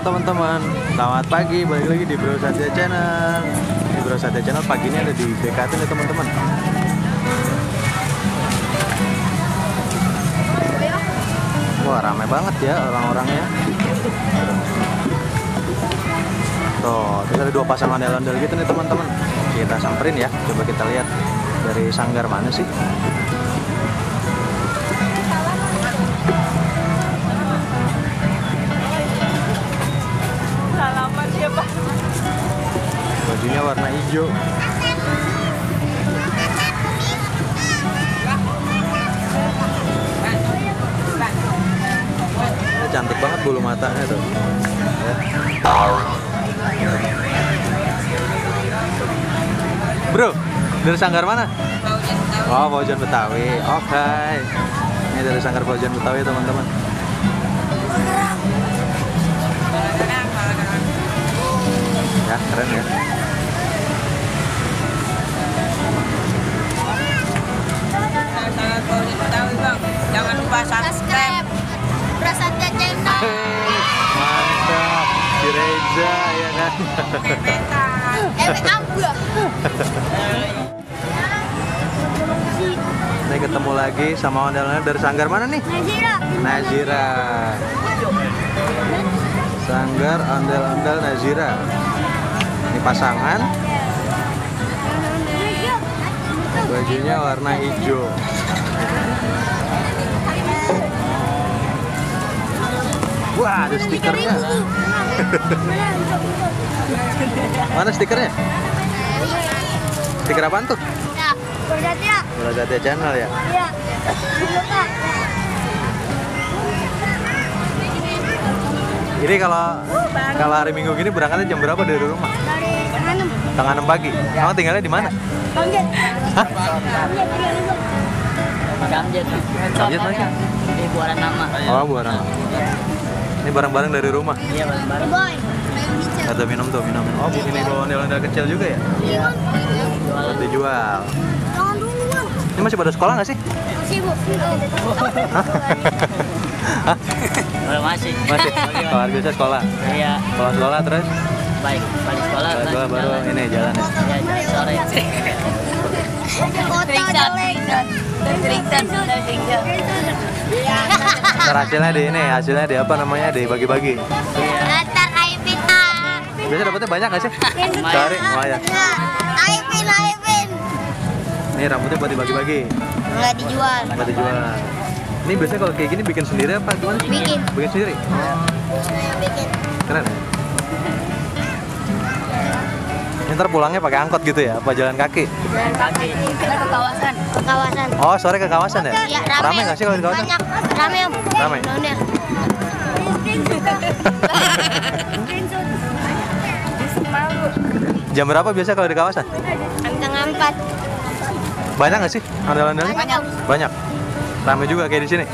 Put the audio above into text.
teman-teman, selamat pagi, balik lagi di Bro Satya Channel. Di Bro Satya Channel pagi ini ada di BKT nih teman-teman. Wah, ramai banget ya orang-orangnya. Tuh, terus ada dua pasang ondel-ondel gitu nih teman-teman. Kita samperin ya, coba kita lihat dari sanggar mana sih. Salaman siapa? Bajunya warna hijau. Cantik banget bulu matanya tuh. Ya. Bro, dari sanggar mana? Oh, Paujan Betawi. Oke. Ini dari sanggar Paujan Betawi teman-teman. Ya, keren ya. Sangat Paujan Betawi bang. Jangan lupa subscribe Bro Satya Channel. Mantap, si Reza ya kan. Ini ketemu lagi sama ondel-ondel dari sanggar mana nih? Nazira. Sanggar ondel-ondel Nazira. Ini pasangan. Bajunya warna hijau. Wah, ada stikernya. Mana stikernya? Stiker apaan tuh? Bro Satya Channel ya? Iya. Ini kalau hari Minggu gini berangkatnya jam berapa dari rumah? Dari Setengah 6 pagi. Kamu tinggalnya di mana? Bangjet. Hah? Bangjet. Bangjet lagi? Di Buaran Nama. Oh, Buaran. Ini barang-barang dari rumah. Iya bareng-bareng. Boy. Ada minum tuh, minum. Oh, ini bawa ondel-ondel kecil juga ya? Iya. Buat dijual. Jangan duluan. Ini masih pada sekolah nggak sih? Masih, Bu. Masih. Masih. Kalau biasa sekolah. Iya. Sekolah terus Balik sekolah. sekolah baru ini jalan ya. Iya jalan sore. Kota jelek. Ntar hasilnya di apa namanya, dibagi-bagi. Antar Aipin A. Biasa dapetnya banyak nggak sih? Sehari lumayan. Aipin. Ini rambutnya buat dibagi-bagi, Nggak dijual. nggak dijual. Ini biasanya kalau kayak gini bikin sendiri apa gimana sih? Bikin. Bikin sendiri. Bikin. Keren ya? Ini ntar pulangnya pakai angkot gitu ya? Apa jalan kaki? Jalan kaki. Kita ke kawasan. Kawasan. Oh, sore ke kawasan ya? Iya, Rame nggak sih kalau di kawasan? Banyak. Rame, Om. Rame? Ondel. Jam berapa biasa kalau di kawasan? Setengah 4. Banyak nggak sih ondel-ondelnya? Banyak. Banyak. Rame juga kayak di sini.